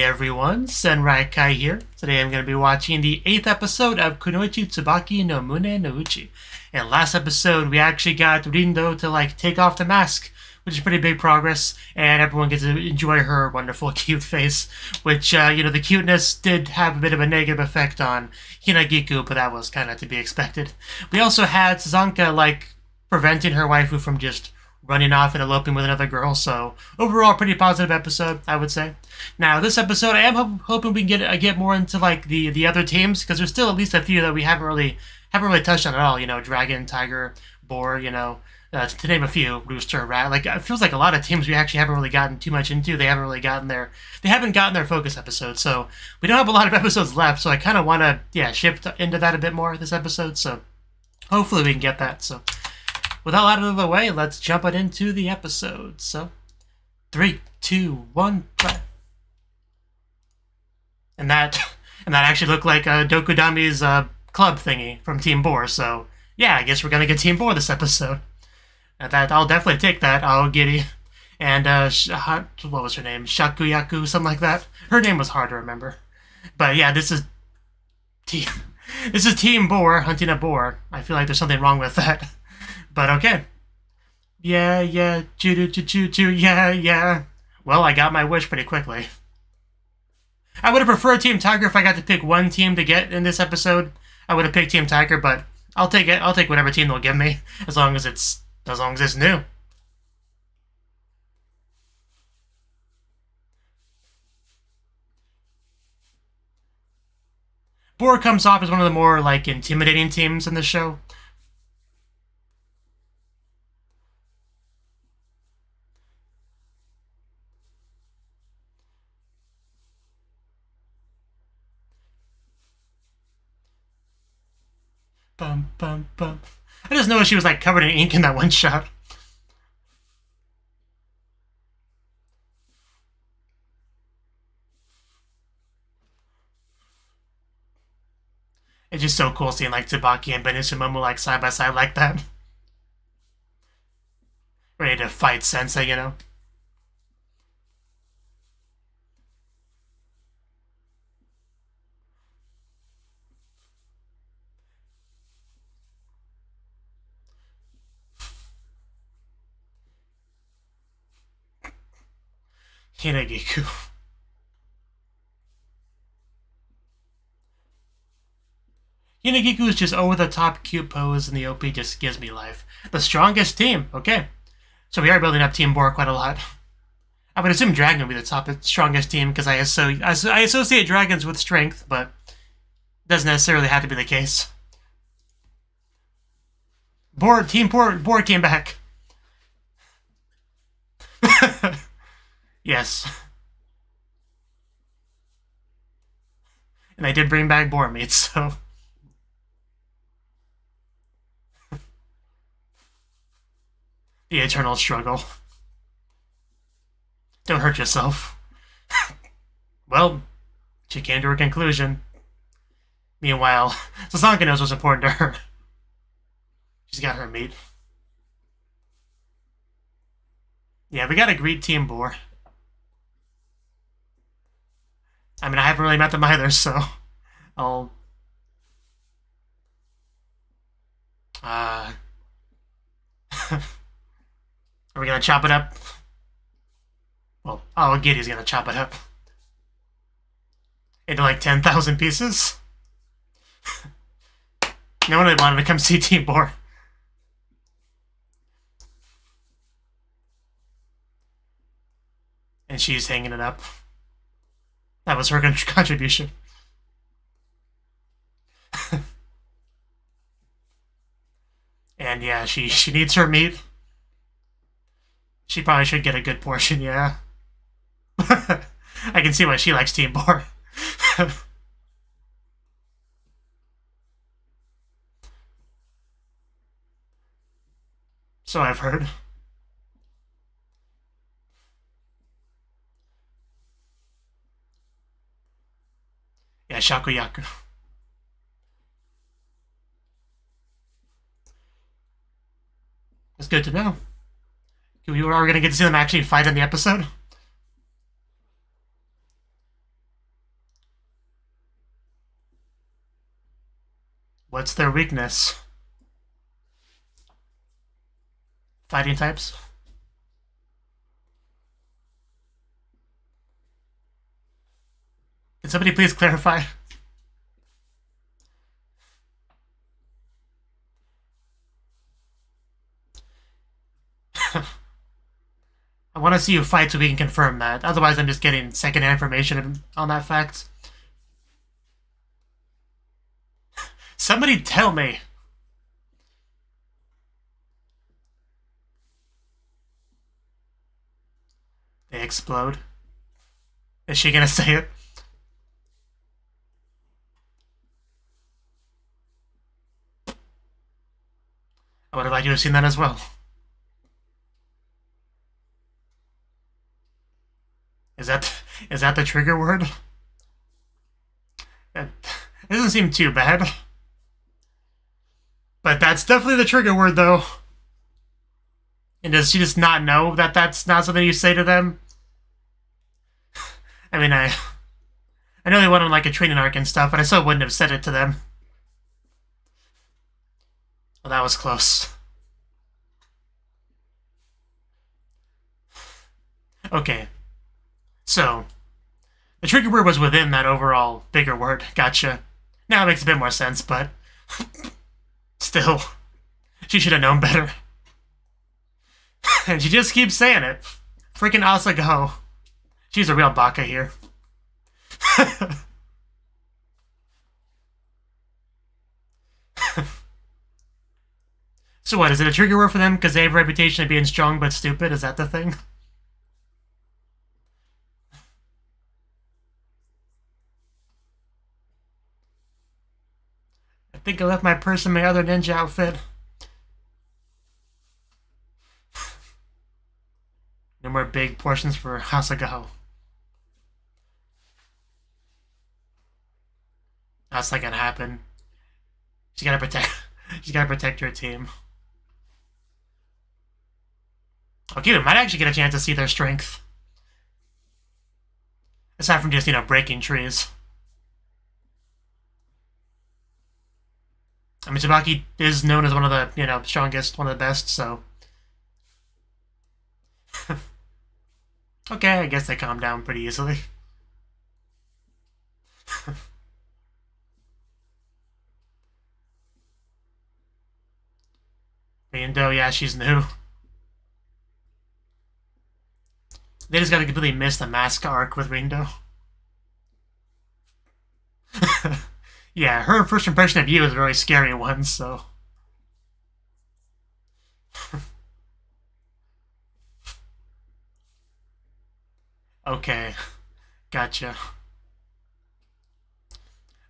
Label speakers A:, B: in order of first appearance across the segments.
A: everyone, Senrai here. Today I'm going to be watching the 8th episode of Kunoichi Tsubaki no Mune no Uchi. And last episode we actually got Rindo to take off the mask, which is pretty big progress, and everyone gets to enjoy her wonderful cute face, which, the cuteness did have a bit of a negative effect on Hinagiku, but that was kind of to be expected. We also had Sazanka, preventing her waifu from just running off and eloping with another girl, so overall pretty positive episode, I would say. Now, this episode, I am hoping we can get more into the other teams, because there's still at least a few that we haven't really touched on at all. Dragon, Tiger, Boar, to name a few, Rooster, Rat. It feels like a lot of teams we actually haven't really gotten too much into. They haven't gotten their focus episodes, so we don't have a lot of episodes left. So I kind of want to shift into that a bit more this episode. So hopefully we can get that. So with all out of the way, let's jump it into the episode. So 3, 2, 1, play. And that actually looked like Dokudami's club thingy from Team Boar. So yeah, I guess we're gonna get Team Boar this episode. I'll definitely take that. Aogiri and what was her name? Shakuyaku, something like that. Her name was hard to remember. But yeah, this is Team Boar hunting a boar. I feel like there's something wrong with that. But okay. Yeah, choo-choo-choo-choo, yeah. Well, I got my wish pretty quickly. I would have preferred Team Tiger if I got to pick one team to get in this episode. I would have picked Team Tiger, but I'll take it. I'll take whatever team they'll give me, as long as it's new. Boar comes off as one of the more intimidating teams in the show. Bum, bum, bum. I just noticed she was covered in ink in that one shot. It's just so cool seeing Tsubaki and Buensuceso side by side like that. Ready to fight Sensei, Hinagiku. Hinagiku's just over-the-top cute pose in the OP just gives me life. The strongest team, okay. So we are building up Team Boar quite a lot. I would assume Dragon would be the strongest team, because I associate dragons with strength, but it doesn't necessarily have to be the case. Team Boar came back. Yes. And I did bring back boar meat, so... The eternal struggle. Don't hurt yourself. Well, she came to her conclusion. Meanwhile, Sazanka knows what's important to her. She's got her meat. Yeah, we gotta greet Team Boar. I mean, I haven't really met them either, so I'll... Are we gonna chop it up? Well, Giddy's gonna chop it up. Into 10,000 pieces? No one really wanted to come see Team Boar. And she's hanging it up. That was her contribution. And yeah, she needs her meat. She probably should get a good portion, yeah. I can see why she likes Team Boar. So I've heard. Yeah, Shakuyaku. That's good to know. Are we going to get to see them actually fight in the episode? What's their weakness? Fighting types? Can somebody please clarify? I want to see you fight so we can confirm that. Otherwise, I'm just getting secondhand information on that fact. Somebody tell me. They explode. Is she gonna say it? I would have liked you to have seen that as well. Is that the trigger word? It doesn't seem too bad. But that's definitely the trigger word, though. And does she just not know that that's not something you say to them? I mean, I know they went on like a training arc and stuff, but I still wouldn't have said it to them. Well, that was close. Okay. So, the trigger word was within that overall bigger word. Gotcha. Now it makes a bit more sense, but still, she should have known better. And she just keeps saying it. Freaking Asagaho. She's a real baka here. So what, is it a trigger word for them because they have a reputation of being strong but stupid? Is that the thing? I think I left my purse in my other ninja outfit. No more big portions for Asagaho. That's not gonna happen. She's gotta protect her team. Okay, we might actually get a chance to see their strength. Aside from just, breaking trees. I mean, Tsubaki is known as one of the, strongest, one of the best, so... Okay, I guess they calm down pretty easily. Rindo, yeah, she's new. They just gotta completely miss the mask arc with Rindo. Yeah, her first impression of you is a very scary one, so... Okay, gotcha.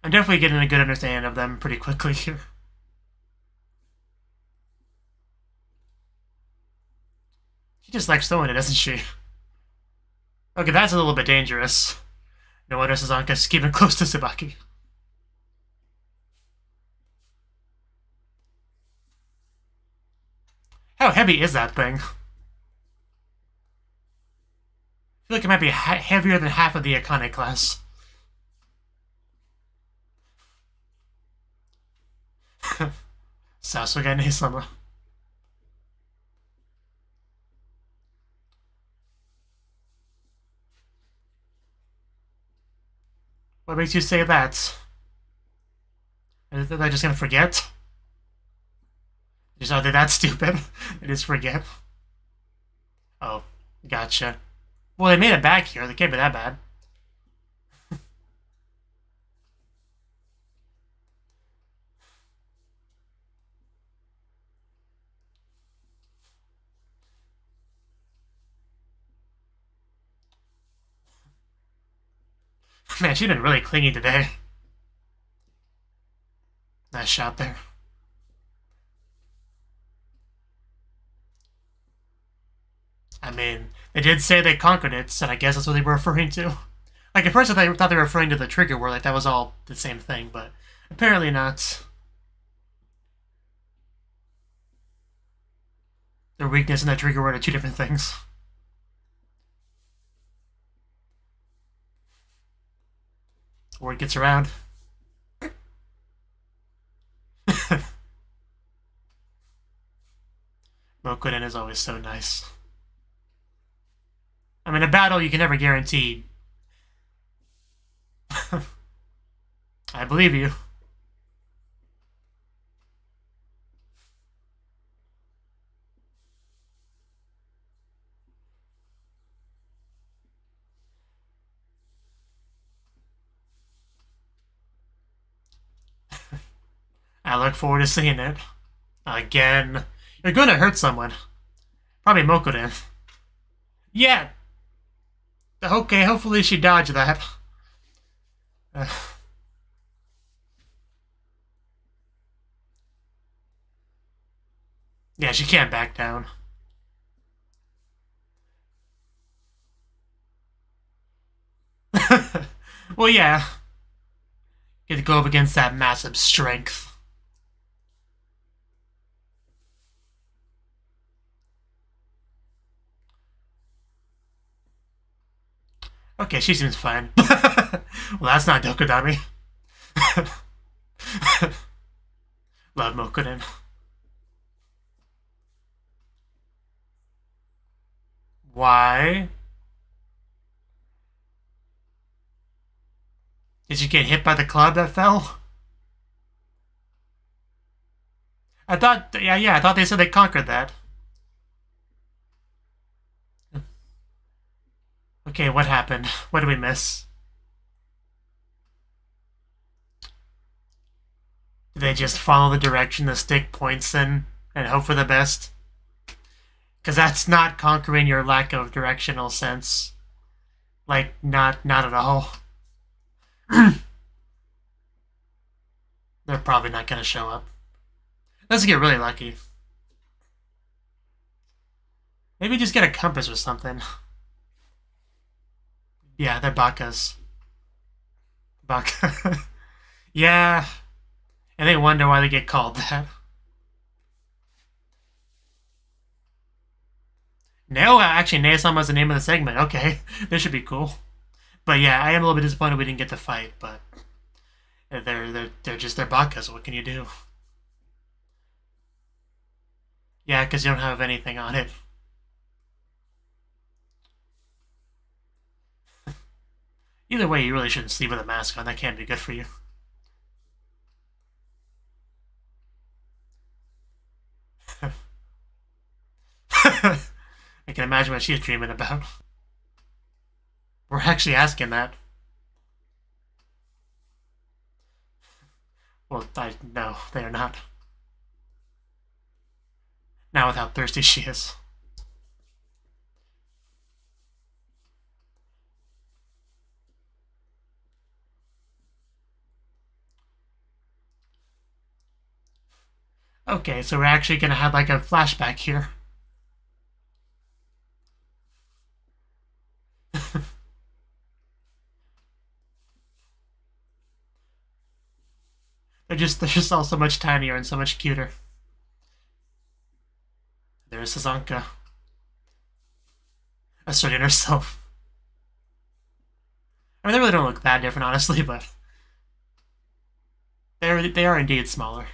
A: I'm definitely getting a good understanding of them pretty quickly here. She just likes throwing it, doesn't she? Okay, that's a little bit dangerous. No wonder Suzanka's keeping close to Tsubaki. How heavy is that thing? I feel like it might be heavier than half of the Akane class. Sasuga ne-sama. What makes you say that? Are they just gonna forget? Are they that stupid? They just forget? Oh, gotcha. Well, they made it back here. They can't be that bad. Man, she's been really clingy today. Nice shot there. I mean, they did say they conquered it, so I guess that's what they were referring to. Like, at first I thought they were referring to the trigger word, like that was all the same thing, but apparently not. Their weakness and the trigger word are two different things. Word gets around. Mokuden is always so nice. I mean, a battle you can never guarantee. I believe you. I look forward to seeing it. Again. You're going to hurt someone. Probably Mokuden. Yeah. Okay, hopefully she dodged that. Yeah, she can't back down. Well, yeah. Get to go up against that massive strength. Okay, she seems fine. Well, that's not Dokodami. Love Mokuden. Why? Did you get hit by the cloud that fell? I thought, yeah, I thought they said they conquered that. Okay, what happened? What did we miss? Did they just follow the direction the stick points in and hope for the best? Because that's not conquering your lack of directional sense. Like, not at all. They're probably not going to show up. Let's get really lucky. Maybe just get a compass or something. Yeah, they're Bakas. Baka. Yeah. And they wonder why they get called that. No, actually, Nea-sama is the name of the segment. Okay, this should be cool. But yeah, I am a little bit disappointed we didn't get to fight, but they're just their Bakas. What can you do? Yeah, because you don't have anything on it. Either way, you really shouldn't sleep with a mask on. That can't be good for you. I can imagine what she's dreaming about. We're actually asking that. Well, no, they are not. Now with how thirsty she is. Okay, so we're actually gonna have like a flashback here. they're just all so much tinier and so much cuter. There's Sazanka. Asserting herself. I mean, they really don't look that different, honestly, but they are indeed smaller.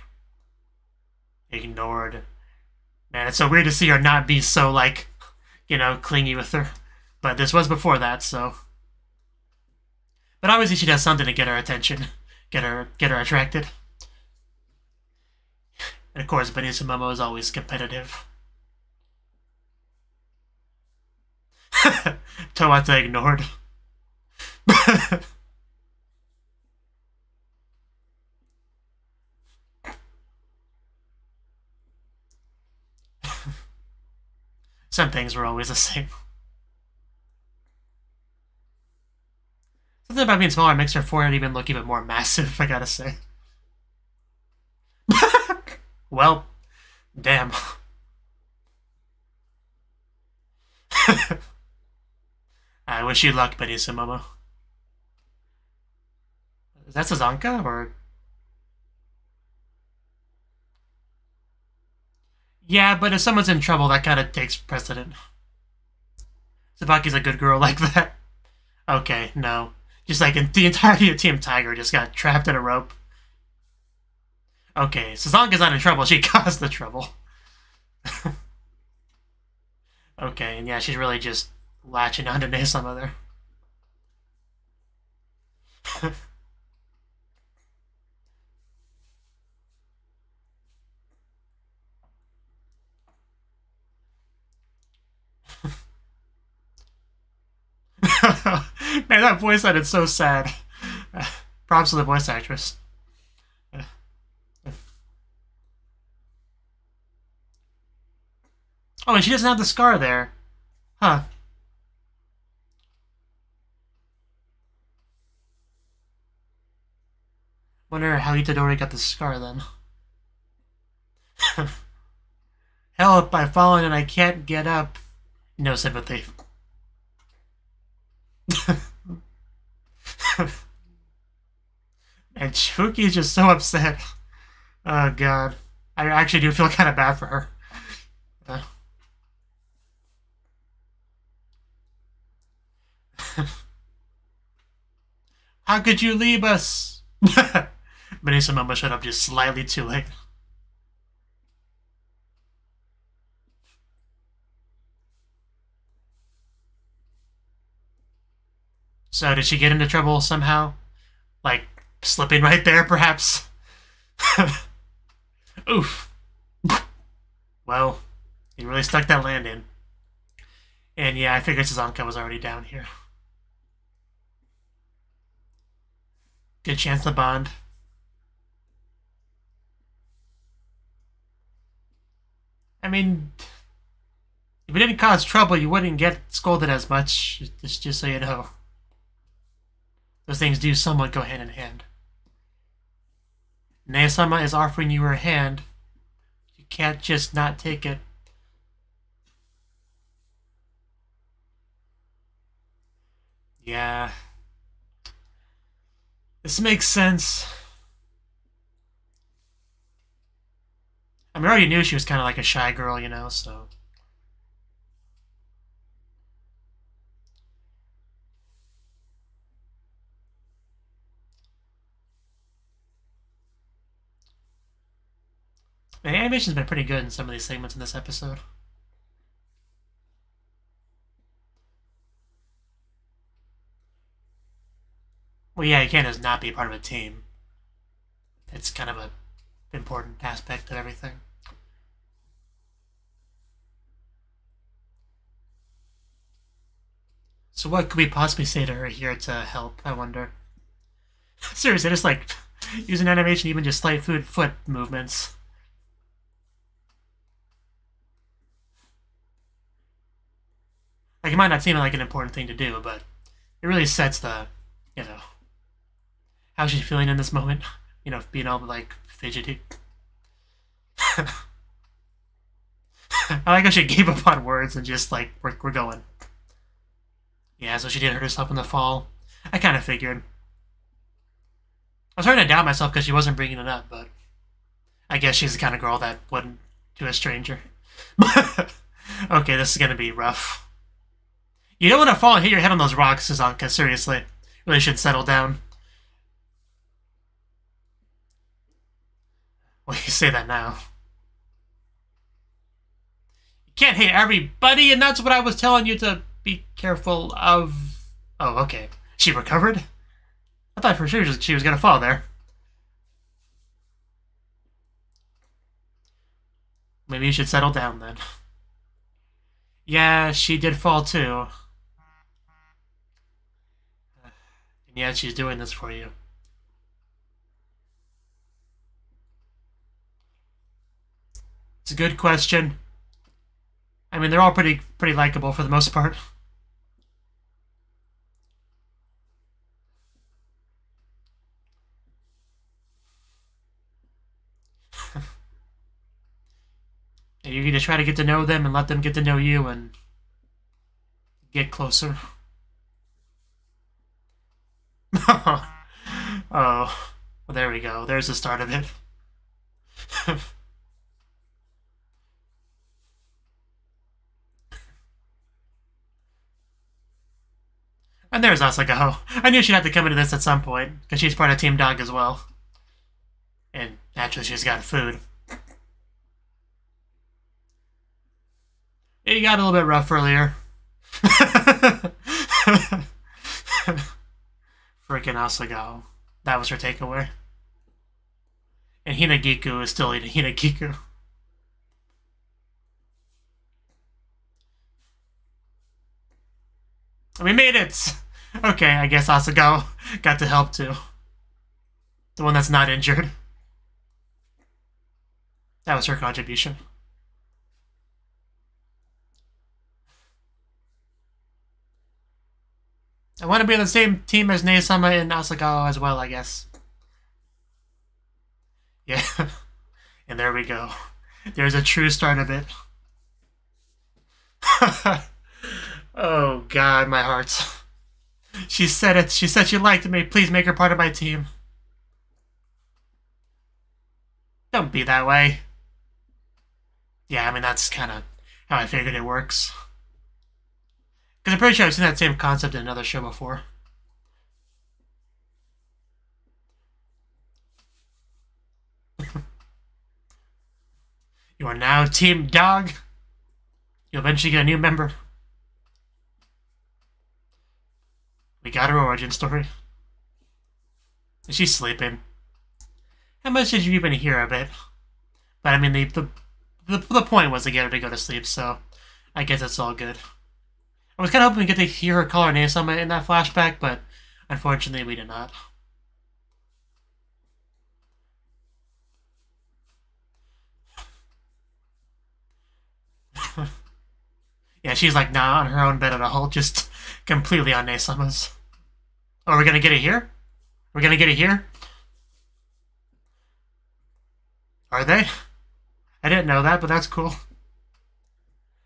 A: Ignored. Man, it's so weird to see her not be so, like, you know, clingy with her. But this was before that, so. But obviously she does something to get her attention. Get her attracted. And of course, Benicio Momo is always competitive. Tawata ignored. Some things were always the same. Something about being smaller makes her forehead even look even more massive, I gotta say. Well, damn. I wish you luck, Benicio Momo. Is that Sazanka, or...? Yeah, but if someone's in trouble, that kind of takes precedent. Tsubaki's a good girl like that. Okay, no. Just like the entirety of Team Tiger just got trapped in a rope. Okay, Sazanka's not in trouble, she caused the trouble. Okay, and yeah, she's really just latching onto Nesama there. Man, that voice sounded so sad. Props to the voice actress. Oh, and she doesn't have the scar there. Huh. Wonder how Itadori got the scar then. Help, I've fallen and I can't get up. No sympathy. And Chuki is just so upset. Oh god. I actually do feel kind of bad for her. How could you leave us? Benisama showed up just slightly too late. So did she get into trouble somehow? Like, slipping right there, perhaps? Oof. Well, he really stuck that landing. And yeah, I figured Suzanka was already down here. Good chance to bond. I mean, if you didn't cause trouble, you wouldn't get scolded as much, just so you know. Those things do somewhat go hand in hand. Nesama is offering you her hand. You can't just not take it. Yeah. This makes sense. I mean, I already knew she was kind of like a shy girl, you know, so... The animation's been pretty good in some of these segments in this episode. Well, yeah, you can't just not be part of a team. It's kind of an important aspect of everything. So what could we possibly say to her here to help, I wonder? Seriously, just like using animation, even just slight foot movements. Like, it might not seem like an important thing to do, but it really sets the, you know, how she's feeling in this moment. You know, being all, like, fidgety. I like how she gave up on words and just, like, we're going. Yeah, so she did hurt herself in the fall. I kind of figured. I was starting to doubt myself because she wasn't bringing it up, but I guess she's the kind of girl that wouldn't to a stranger. Okay, this is going to be rough. You don't want to fall and hit your head on those rocks, Suzanka, seriously. Really should settle down. Well, you say that now. You can't hate everybody, and that's what I was telling you to be careful of. Oh, okay. She recovered? I thought for sure she was going to fall there. Maybe you should settle down then. Yeah, she did fall too. And yet she's doing this for you. It's a good question. I mean, they're all pretty likable for the most part. And you can just try to get to know them and let them get to know you and get closer. Oh, well, there we go. There's the start of it. And there's Asagaho. I knew she'd have to come into this at some point, because she's part of Team Dog as well. And naturally, she's got food. It got a little bit rough earlier. Freaking Asagao. That was her takeaway. And Hinagiku is still eating Hinagiku. We made it! Okay, I guess Asagao got to help too. The one that's not injured. That was her contribution. I want to be on the same team as Nei-sama and Asagao as well, I guess. Yeah. And there we go. There's a true start of it. Oh god, my heart. She said it. She said she liked me. Please make her part of my team. Don't be that way. Yeah, I mean, that's kind of how I figured it works. Because I'm pretty sure I've seen that same concept in another show before. You are now Team Dog. You'll eventually get a new member. We got her origin story. Is she sleeping? How much did you even hear of it? But I mean, the point was to get her to go to sleep, so I guess it's all good. I was kind of hoping we get to hear her call her Nei-sama in that flashback, but unfortunately we did not. Yeah, she's like not on her own bed at all, just completely on Nei-sama's. Oh, we're gonna get it here? We're gonna get it here? Are they? I didn't know that, but that's cool.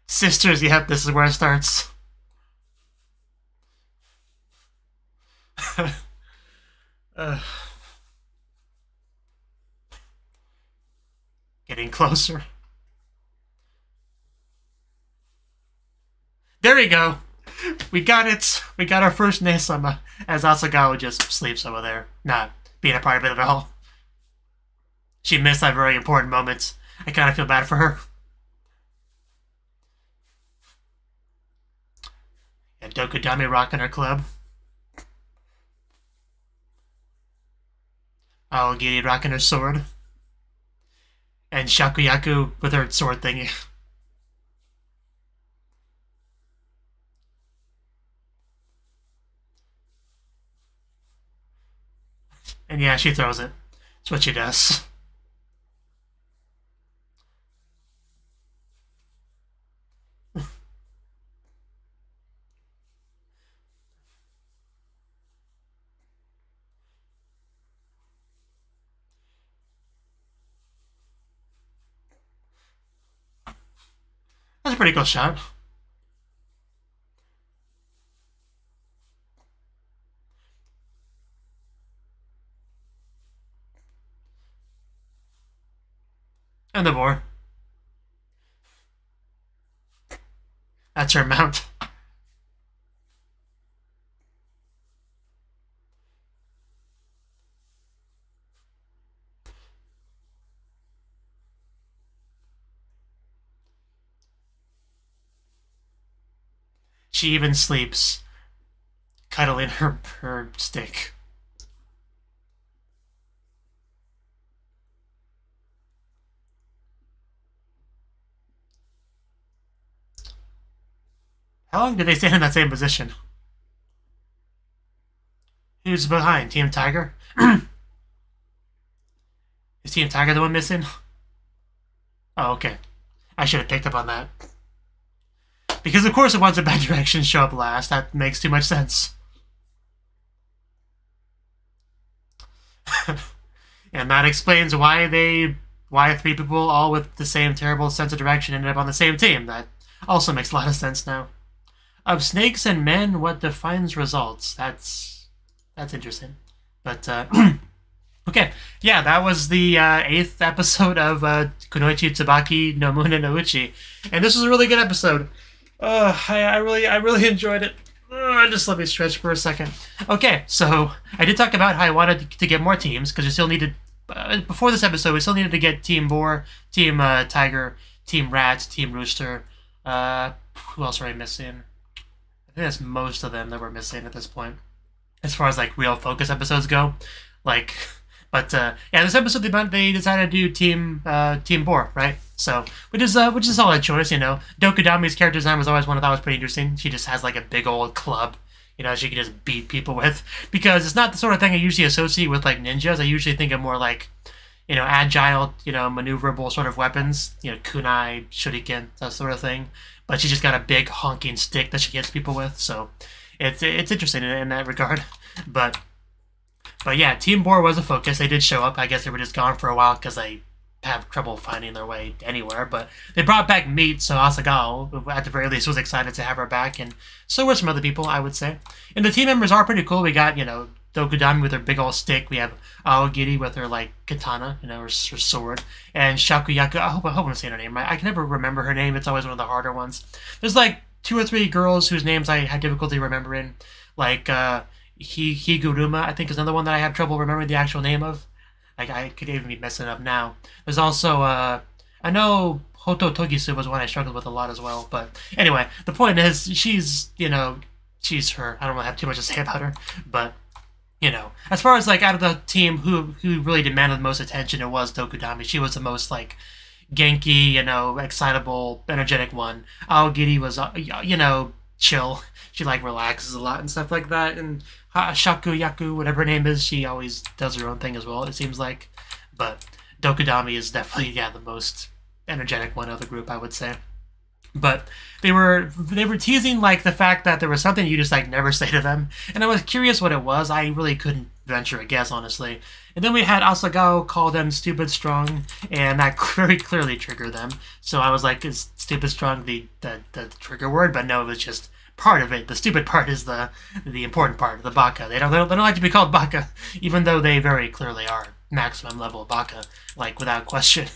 A: Sisters, yep, this is where it starts. Getting closer. There we go. We got it. We got our first Nei-sama, as Asagao just sleeps over there, not being a part of it at all. She missed that very important moment. I kind of feel bad for her. And Dokudami rocking her club. Aogiri rocking her sword. And Shakuyaku with her sword thingy. And yeah, she throws it. That's what she does. That's a pretty cool shot. And the boar. That's her mount. She even sleeps, cuddling her stick. How long did they stand in that same position? Who's behind? Team Tiger? Is Team Tiger the one missing? Oh, okay. I should have picked up on that. Because of course the ones in bad directions show up last. That makes too much sense. And that explains why three people all with the same terrible sense of direction ended up on the same team. That also makes a lot of sense now. Of snakes and men, what defines results? That's interesting. But okay, yeah, that was the 8th episode of Kunoichi Tsubaki no Mune no Uchi, and this was a really good episode. I really enjoyed it. Just let me stretch for a second. Okay, so I did talk about how I wanted to get more teams because we still needed before this episode we still needed to get Team Boar, Team Tiger, Team Rat, Team Rooster, Who else are we missing? I think that's most of them that we're missing at this point, as far as like real focus episodes go. Like, but yeah, this episode they decided to do Team Boar, right? So which is a solid choice, you know. Dokudami's character design was always one I thought was pretty interesting. She just has like a big old club, you know, she can just beat people with, because it's not the sort of thing I usually associate with like ninjas. I usually think of more like, you know, agile, you know, maneuverable sort of weapons, you know, kunai, shuriken, that sort of thing. But she's just got a big honking stick that she hits people with, so it's interesting in that regard. But yeah, Team Boar was a focus. They did show up. I guess they were just gone for a while because they have trouble finding their way anywhere. But they brought back Meat, so Asagao, at the very least, was excited to have her back, and so were some other people, I would say. And the team members are pretty cool. We got, you know, Dokudami with her big old stick. We have Aogiri with her, like, katana, you know, her sword. And Shakuyaku, I hope I'm saying her name right. I can never remember her name. It's always one of the harder ones. There's, like, 2 or 3 girls whose names I had difficulty remembering. Like, Higuruma, I think, is another one that I have trouble remembering the actual name of. Like, I could even be messing up now. There's also, I know Hoto Togisu was one I struggled with a lot as well. But anyway, the point is, she's, you know, she's her. I don't want to have too much to say about her. But, you know, as far as, like, out of the team, who really demanded the most attention, it was Dokudami. She was the most, like, Genki, you know, excitable, energetic one. Aogiri was, you know, chill. She, like, relaxes a lot and stuff like that. And Shakuyaku, whatever her name is, she always does her own thing as well, it seems like. But Dokudami is definitely, yeah, the most energetic one of the group, I would say. But they were teasing, like, the fact that there was something you just, like, never say to them. And I was curious what it was. I really couldn't venture a guess, honestly. And then we had Asagao call them stupid strong, and that very clearly triggered them. So I was like, is stupid strong the trigger word? But no, it was just part of it. The stupid part is the important part, the baka. They don't like to be called baka, even though they very clearly are maximum level baka, like, without question.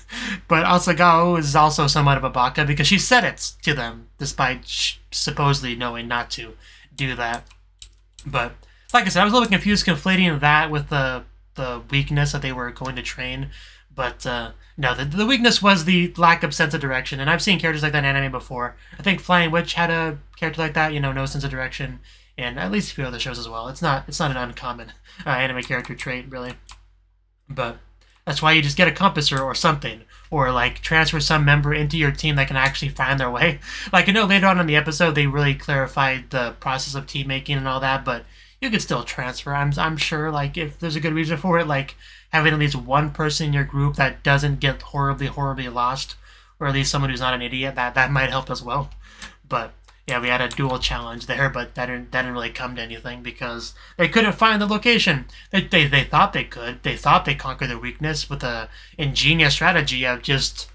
A: But Asagao is also somewhat of a baka because she said it to them, despite supposedly knowing not to do that. But like I said, I was a little confused conflating that with the weakness that they were going to train. But no, the weakness was the lack of sense of direction. And I've seen characters like that in anime before. I think Flying Witch had a character like that, you know, no sense of direction. And at least a few other shows as well. It's not an uncommon anime character trait, really. But that's why you just get a compasser or something. Or, like, transfer some member into your team that can actually find their way. Like, I know later on in the episode they really clarified the process of team making and all that, but you could still transfer. I'm sure, like, if there's a good reason for it, like having at least one person in your group that doesn't get horribly lost, or at least someone who's not an idiot, that might help as well. But yeah, we had a dual challenge there, but that didn't really come to anything because they couldn't find the location. They thought they could. They thought they conquered their weakness with a ingenious strategy of just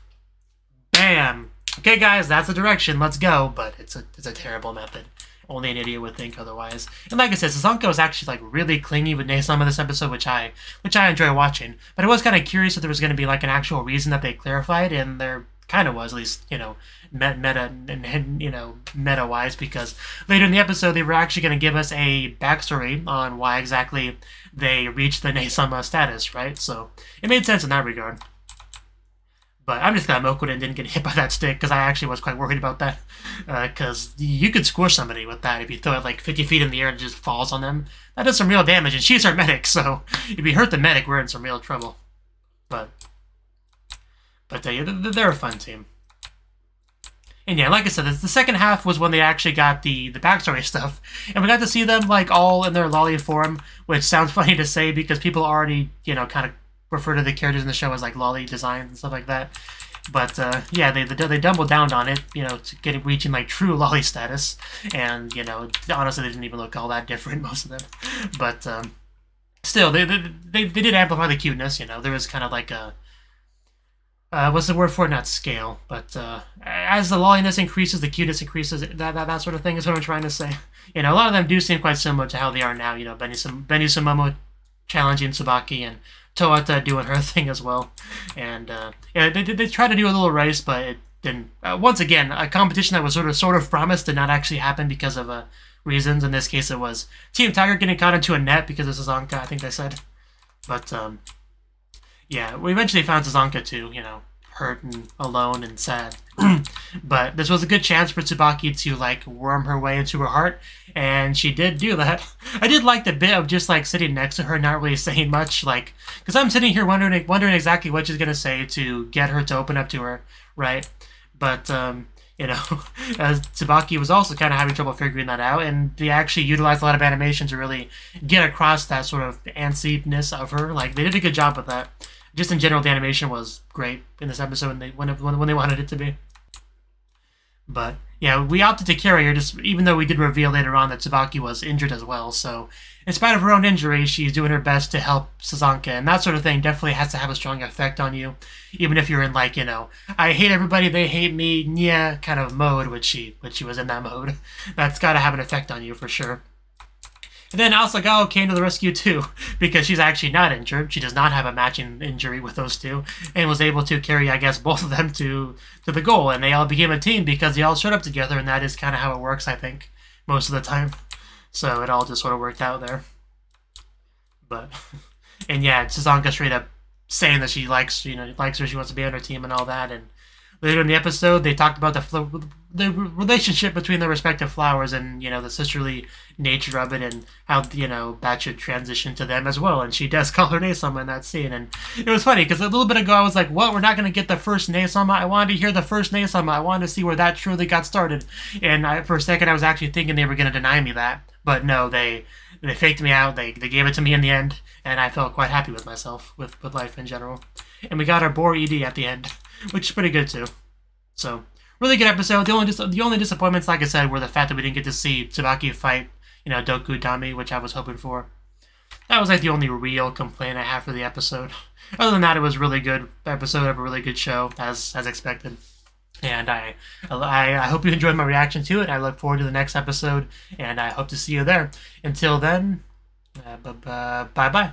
A: bam. Okay, guys, that's the direction. Let's go. But it's a terrible method. Only an idiot would think otherwise. And like I said, Sazanko is actually, like, really clingy with Nesama in this episode, which I enjoy watching. But I was kind of curious if there was going to be, like, an actual reason that they clarified, and there kind of was, at least, you know, meta-wise, because later in the episode they were actually going to give us a backstory on why exactly they reached the Nesama status, right? So it made sense in that regard. But I'm just glad Mokoden didn't get hit by that stick, because I actually was quite worried about that. Because you could score somebody with that if you throw it like 50 feet in the air and it just falls on them. That does some real damage, and she's our medic, so if you hurt the medic, we're in some real trouble. But yeah, they're a fun team. And yeah, like I said, the second half was when they actually got the backstory stuff. And we got to see them, like, all in their lolly form, which sounds funny to say because people already, you know, kind of refer to the characters in the show as, like, lolly designs and stuff like that. But yeah, they doubled down on it, you know, to reaching, like, true lolly status. And, you know, honestly, they didn't even look all that different, most of them. But still, they did amplify the cuteness, you know. There was kind of like a what's the word for it? Not scale, but as the lolliness increases, the cuteness increases. That sort of thing is what I'm trying to say. You know, a lot of them do seem quite similar to how they are now. You know, Benisumomo challenging Tsubaki and Toata doing her thing as well. And yeah, they tried to do a little race, but it didn't. Once again, a competition that was sort of promised did not actually happen because of reasons. In this case, it was Team Tiger getting caught into a net because of Sazanka, I think they said. But yeah, we eventually found Sazanka too, you know, hurt and alone and sad. But this was a good chance for Tsubaki to like worm her way into her heart, and she did do that. I did like the bit of just like sitting next to her, not really saying much, like, because I'm sitting here wondering exactly what she's gonna say to get her to open up to her, right? But you know, as Tsubaki was also kind of having trouble figuring that out, and they actually utilized a lot of animation to really get across that sort of antsiness of her. Like, they did a good job with that. Just in general, the animation was great in this episode when they wanted it to be. But yeah, we opted to carry her, just even though we did reveal later on that Tsubaki was injured as well. So in spite of her own injury, she's doing her best to help Sazanka, and that sort of thing definitely has to have a strong effect on you, even if you're in like, you know, I hate everybody, they hate me, yeah, kind of mode, which she was in that mode. That's got to have an effect on you for sure. And then Asagawa came to the rescue too, because she's actually not injured. She does not have a matching injury with those two, and was able to carry, I guess, both of them to the goal. And they all became a team because they all showed up together, and that is kind of how it works, I think, most of the time. So it all just sort of worked out there. But, and yeah, Sazanka straight up saying that she likes, you know, likes her, she wants to be on her team and all that. And later in the episode, they talked about the relationship between the respective flowers and, you know, the sisterly nature of it, and how, you know, that should transition to them as well. And she does call her Nesama in that scene. And it was funny because a little bit ago I was like, what, we're not going to get the first Nesama? I wanted to hear the first Nesama. I wanted to see where that truly got started. And for a second I was actually thinking they were going to deny me that. But no, they faked me out. They gave it to me in the end. And I felt quite happy with myself, with life in general. And we got our Boar ED at the end, which is pretty good too. So, really good episode. The only disappointments, like I said, were the fact that we didn't get to see Tsubaki fight, you know, Doku Dami, which I was hoping for. That was like the only real complaint I have for the episode. Other than that, it was a really good episode of a really good show, as expected. And I hope you enjoyed my reaction to it. I look forward to the next episode, and I hope to see you there. Until then, bye-bye.